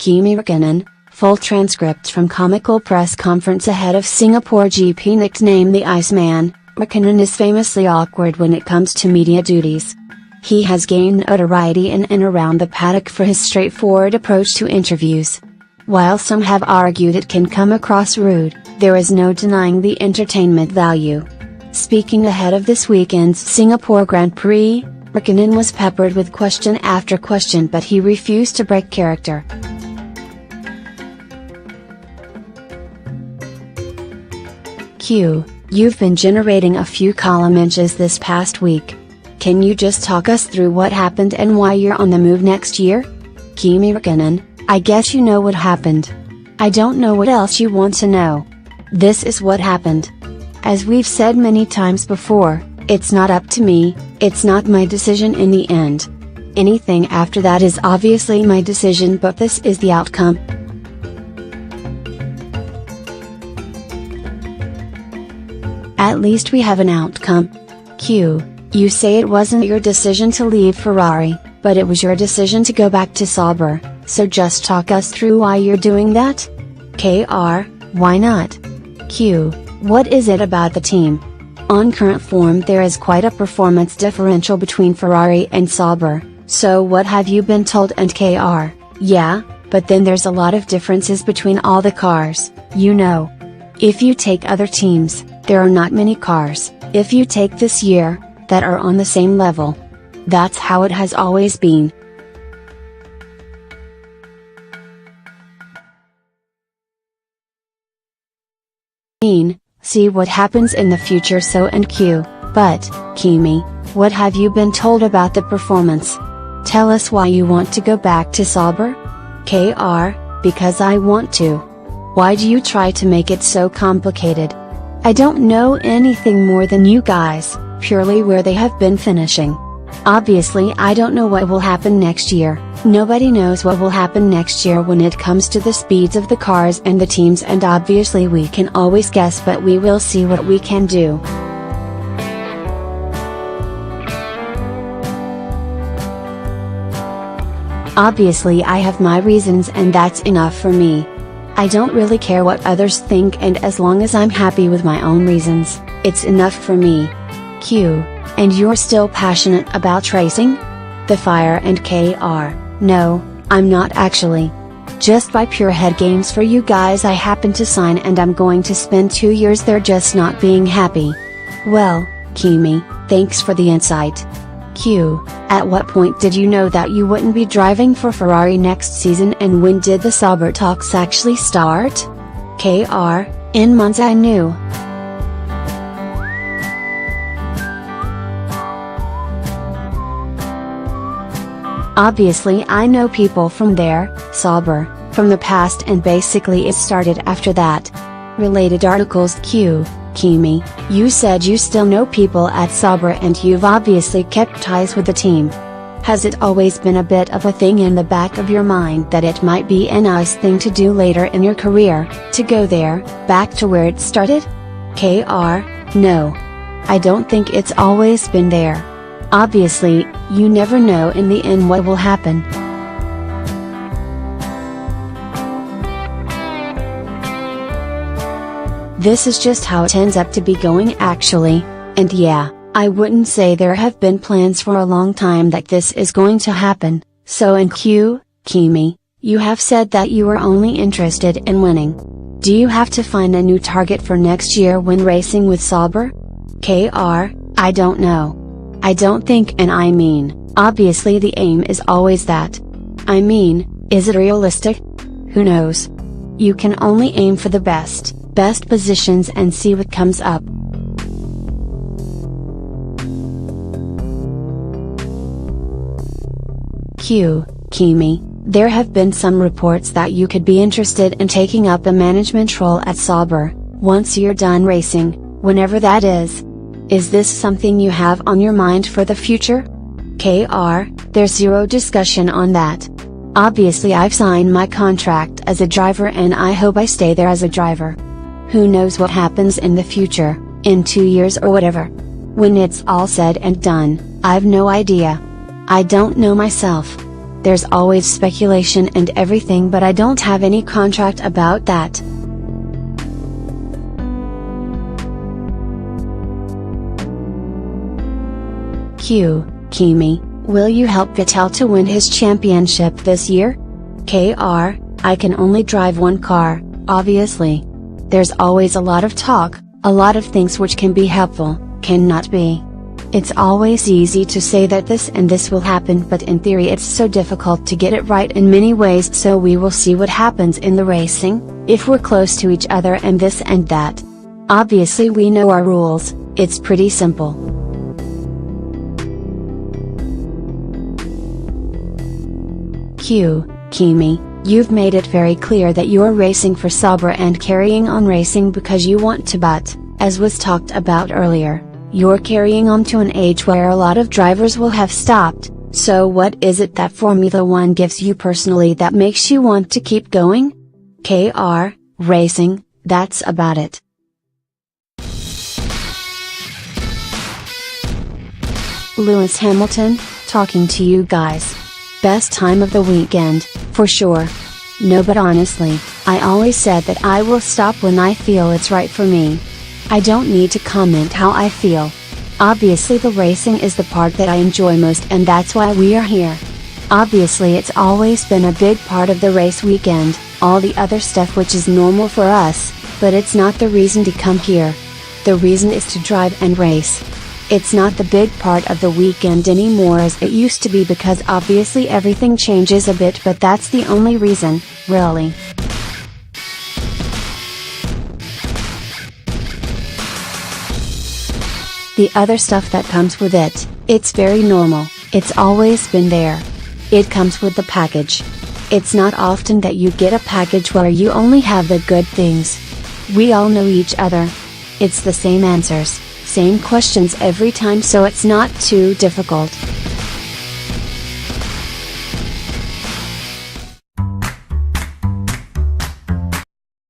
Kimi Raikkonen, full transcript from comical press conference ahead of Singapore GP. Nicknamed the Iceman, Raikkonen is famously awkward when it comes to media duties. He has gained notoriety in and around the paddock for his straightforward approach to interviews. While some have argued it can come across rude, there is no denying the entertainment value. Speaking ahead of this weekend's Singapore Grand Prix, Raikkonen was peppered with question after question, but he refused to break character. Q. You've been generating a few column inches this past week. Can you just talk us through what happened and why you're on the move next year? Kimi Raikkonen, I guess you know what happened. I don't know what else you want to know. This is what happened. As we've said many times before, it's not up to me, it's not my decision in the end. Anything after that is obviously my decision, but this is the outcome. At least we have an outcome. Q. You say it wasn't your decision to leave Ferrari, but it was your decision to go back to Sauber, so just talk us through why you're doing that? Kr. Why not? Q. What is it about the team? On current form there is quite a performance differential between Ferrari and Sauber, so what have you been told? And Kr. Yeah, but then there's a lot of differences between all the cars, you know. If you take other teams, there are not many cars, if you take this year, that are on the same level. That's how it has always been. See what happens in the future. So and Q. But, Kimi, what have you been told about the performance? Tell us why you want to go back to Sauber? Kr. Because I want to. Why do you try to make it so complicated? I don't know anything more than you guys, purely where they have been finishing. Obviously I don't know what will happen next year, nobody knows what will happen next year when it comes to the speeds of the cars and the teams, and obviously we can always guess, but we will see what we can do. Obviously I have my reasons and that's enough for me. I don't really care what others think, and as long as I'm happy with my own reasons, it's enough for me. Q. And you're still passionate about racing? The fire. And Kr. No, I'm not actually. Just by pure head games for you guys I happen to sign, and I'm going to spend 2 years there just not being happy. Well, Kimi, thanks for the insight. Q. At what point did you know that you wouldn't be driving for Ferrari next season, and when did the Sauber talks actually start? Kr. In months I knew. Obviously I know people from there, Sauber, from the past, and basically it started after that. Related articles. Q. Kimi, you said you still know people at Sauber and you've obviously kept ties with the team. Has it always been a bit of a thing in the back of your mind that it might be a nice thing to do later in your career, to go there, back to where it started? Kr. No. I don't think it's always been there. Obviously, you never know in the end what will happen. This is just how it ends up to be going actually, and yeah, I wouldn't say there have been plans for a long time that this is going to happen. So and Q. Kimi, you have said that you are only interested in winning. Do you have to find a new target for next year when racing with Sauber? Kr. I don't know. I don't think, and I mean, obviously the aim is always that. I mean, is it realistic? Who knows? You can only aim for the best positions and see what comes up. Q. Kimi, there have been some reports that you could be interested in taking up a management role at Sauber, once you're done racing, whenever that is. Is this something you have on your mind for the future? Kr. There's zero discussion on that. Obviously I've signed my contract as a driver and I hope I stay there as a driver. Who knows what happens in the future, in 2 years or whatever. When it's all said and done, I've no idea. I don't know myself. There's always speculation and everything, but I don't have any contract about that. Kimi, will you help Vettel to win his championship this year? KR, I can only drive one car, obviously. There's always a lot of talk, a lot of things which can be helpful, cannot be. It's always easy to say that this and this will happen, but in theory it's so difficult to get it right in many ways, so we will see what happens in the racing, if we're close to each other and this and that. Obviously we know our rules, it's pretty simple. Kimi, you've made it very clear that you're racing for Sauber and carrying on racing because you want to, but, as was talked about earlier, you're carrying on to an age where a lot of drivers will have stopped, so what is it that Formula 1 gives you personally that makes you want to keep going? KR, racing, that's about it. Lewis Hamilton, talking to you guys. Best time of the weekend, for sure. No, but honestly, I always said that I will stop when I feel it's right for me. I don't need to comment how I feel. Obviously the racing is the part that I enjoy most, and that's why we are here. Obviously it's always been a big part of the race weekend, all the other stuff which is normal for us, but it's not the reason to come here. The reason is to drive and race. It's not the big part of the weekend anymore as it used to be, because obviously everything changes a bit, but that's the only reason, really. The other stuff that comes with it, it's very normal, it's always been there. It comes with the package. It's not often that you get a package where you only have the good things. We all know each other. It's the same answers, same questions every time, so it's not too difficult.